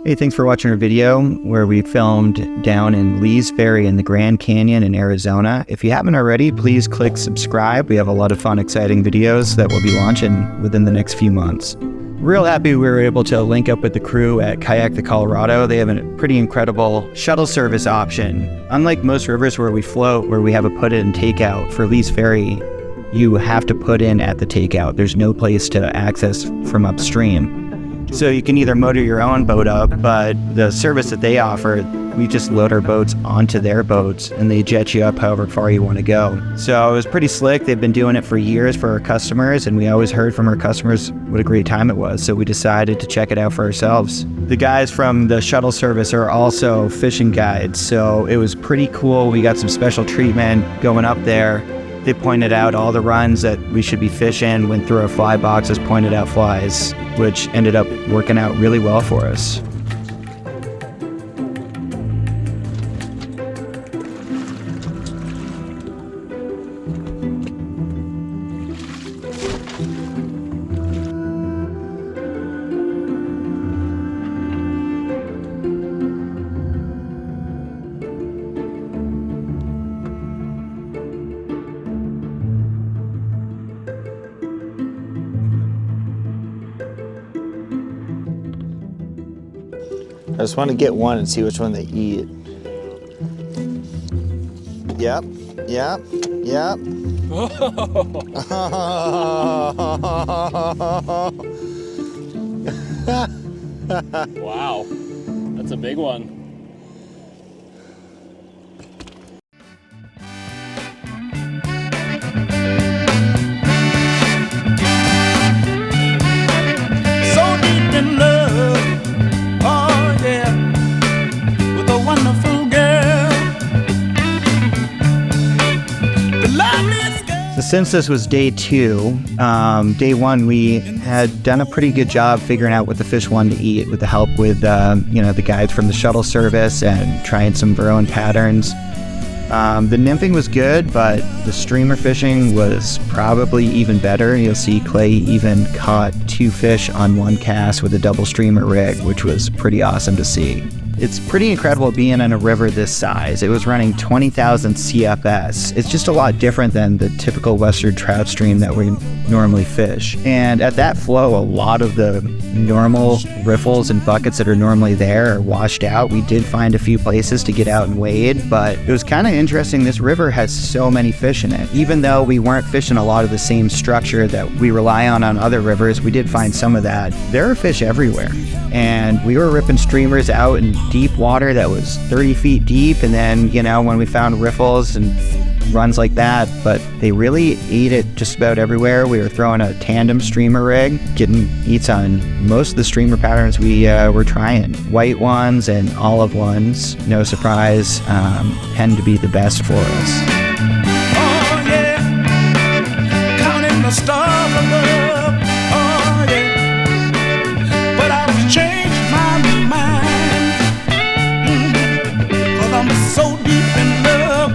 Hey, thanks for watching our video where we filmed down in Lees Ferry in the Grand Canyon in Arizona. If you haven't already, please click subscribe. We have a lot of fun, exciting videos that we'll be launching within the next few months. Real happy we were able to link up with the crew at Kayak the Colorado. They have a pretty incredible shuttle service option. Unlike most rivers where we float, where we have a put in takeout, for Lees Ferry, you have to put in at the takeout. There's no place to access from upstream. So you can either motor your own boat up, but the service that they offer, we just load our boats onto their boats and they jet you up however far you want to go. So it was pretty slick. They've been doing it for years for our customers, and we always heard from our customers what a great time it was. So we decided to check it out for ourselves. The guys from the shuttle service are also fishing guides, so it was pretty cool. We got some special treatment going up there. They pointed out all the runs that we should be fishing, went through our fly boxes, pointed out flies, which ended up working out really well for us. I just want to get one and see which one they eat. Yep, yep, yep. Wow, that's a big one. Since this was day two, day one, we had done a pretty good job figuring out what the fish wanted to eat with the help with, the guides from the shuttle service and trying some of our own patterns. The nymphing was good, but the streamer fishing was probably even better. You'll see Clay even caught 2 fish on one cast with a double streamer rig, which was pretty awesome to see. It's pretty incredible being in a river this size. It was running 20,000 CFS. It's just a lot different than the typical western trout stream that we normally fish. And at that flow, a lot of the normal riffles and buckets that are normally there are washed out. We did find a few places to get out and wade, but it was kind of interesting. This river has so many fish in it. Even though we weren't fishing a lot of the same structure that we rely on other rivers, we did find some of that. There are fish everywhere. And we were ripping streamers out in deep water that was 30 feet deep, and then when we found riffles and runs like that, but they really ate it just about everywhere. We were throwing a tandem streamer rig, getting eats on most of the streamer patterns we were trying. White ones and olive ones, no surprise, tend to be the best for us. Oh yeah, counting the stars above. Oh yeah, but I've changed my mind, 'cause I'm so deep in love.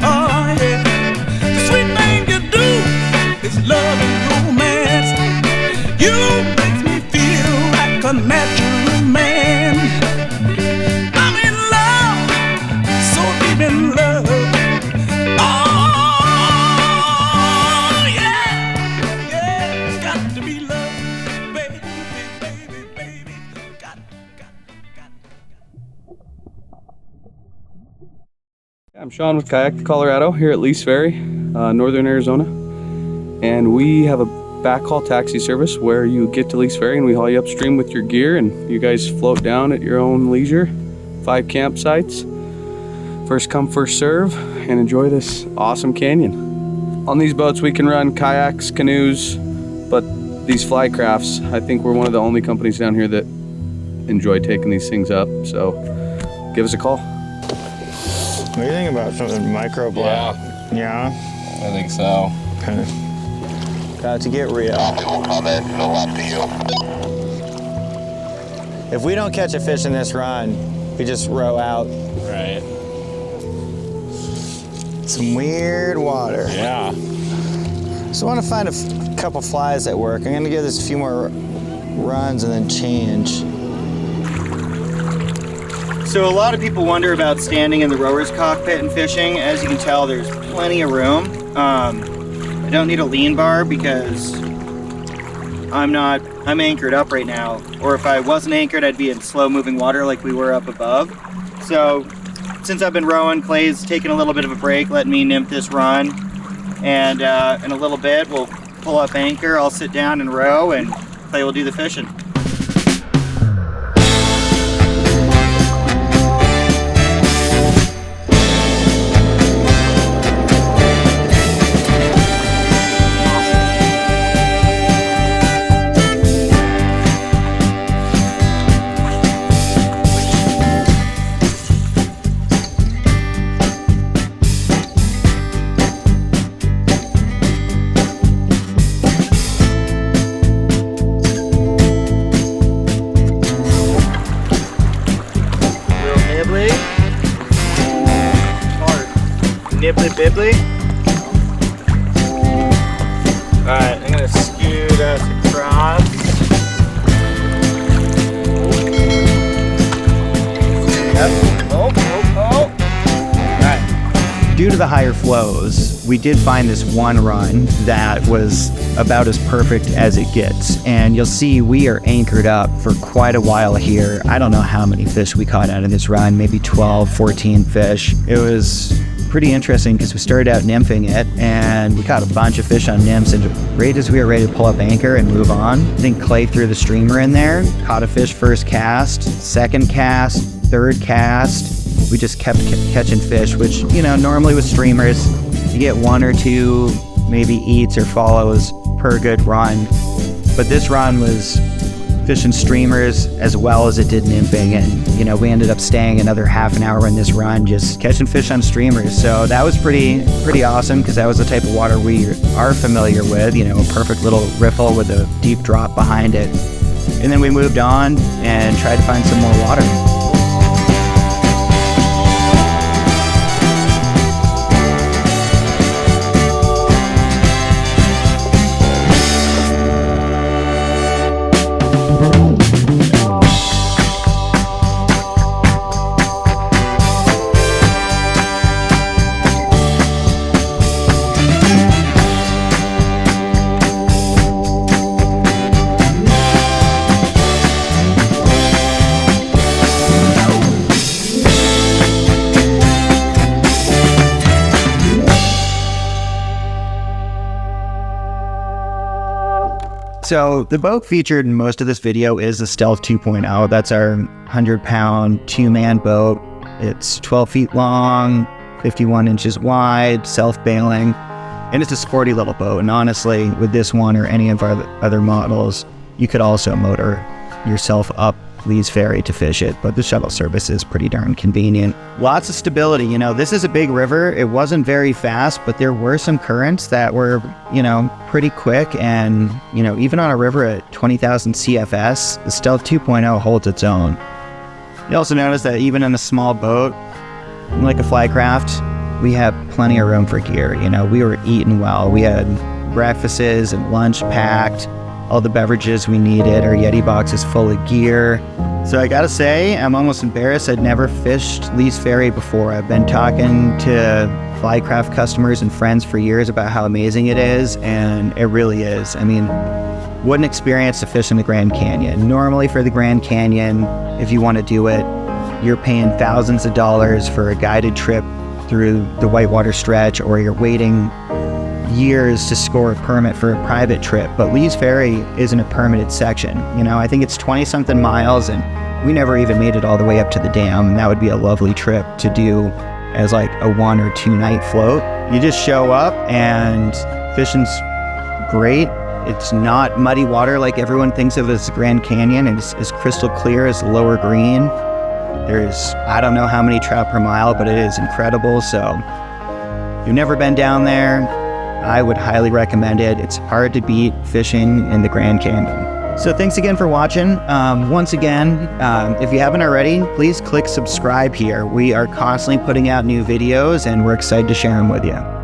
Oh yeah, the sweet thing you do is love and romance. You makes me feel like a natural man. I'm in love, so deep in love. Oh yeah, yeah, it's got to be love, baby, baby, baby. Got. I'm Sean with Kayak the Colorado here at Lees Ferry, northern Arizona, and we have a backhaul taxi service where you get to Lees Ferry and we haul you upstream with your gear and you guys float down at your own leisure. 5 campsites, first come first serve, and enjoy this awesome canyon. On these boats we can run kayaks, canoes, but these Flycrafts, I think we're one of the only companies down here that enjoy taking these things up, so give us a call. What do you think about something microblock? Yeah? I think so. Okay. Got to get real. If we don't catch a fish in this run, we just row out. Right. Some weird water. Yeah. So I want to find a couple flies that work. I'm going to give this a few more runs and then change. So a lot of people wonder about standing in the rower's cockpit and fishing. As you can tell, there's plenty of room. I don't need a lean bar because I'm anchored up right now. Or if I wasn't anchored, I'd be in slow moving water like we were up above. So since I've been rowing, Clay's taking a little bit of a break, letting me nymph this run. And in a little bit, we'll pull up anchor, I'll sit down and row, and Clay will do the fishing. Nibbly bibbly. Alright, I'm gonna scoot us across. Yep. Oh. Alright. Due to the higher flows, we did find this one run that was about as perfect as it gets. And you'll see we are anchored up for quite a while here. I don't know how many fish we caught out of this run, maybe 12, 14 fish. It was pretty interesting because we started out nymphing it and we caught a bunch of fish on nymphs, and right as we were ready to pull up anchor and move on, I think Clay threw the streamer in there, caught a fish first cast, second cast, third cast. We just kept catching fish, which, you know, normally with streamers, you get one or two maybe eats or follows per good run. But this run was fishing streamers as well as it did nymphing, and you know, we ended up staying another half an hour in this run just catching fish on streamers. So that was pretty awesome because that was the type of water we are familiar with, you know, a perfect little riffle with a deep drop behind it. And then we moved on and tried to find some more water. So the boat featured in most of this video is the Stealth 2.0. That's our 100-pound two-man boat. It's 12 feet long, 51 inches wide, self-bailing, and it's a sporty little boat. And honestly, with this one or any of our other models, you could also motor yourself up Lees Ferry to fish it, but the shuttle service is pretty darn convenient. Lots of stability. You know, this is a big river. It wasn't very fast, but there were some currents that were, you know, pretty quick. And, you know, even on a river at 20,000 CFS, the Stealth 2.0 holds its own. You also notice that even in a small boat, like a Flycraft, we have plenty of room for gear. You know, we were eating well. We had breakfasts and lunch packed. All the beverages we needed, our Yeti box is full of gear. So I gotta say, I'm almost embarrassed I'd never fished Lees Ferry before. I've been talking to Flycraft customers and friends for years about how amazing it is, and it really is. I mean, what an experience to fish in the Grand Canyon. Normally for the Grand Canyon, if you want to do it, you're paying thousands of dollars for a guided trip through the whitewater stretch, or you're waiting years to score a permit for a private trip. But Lees Ferry isn't a permitted section. You know, I think it's 20-something miles, and we never even made it all the way up to the dam. And that would be a lovely trip to do as like a 1 or 2 night float. You just show up and fishing's great. It's not muddy water like everyone thinks of as the Grand Canyon. It's as crystal clear as the Lower Green. There's, I don't know how many trout per mile, but it is incredible. So if you've never been down there, I would highly recommend it. It's hard to beat fishing in the Grand Canyon. So thanks again for watching. Once again, if you haven't already, please click subscribe here. We are constantly putting out new videos and we're excited to share them with you.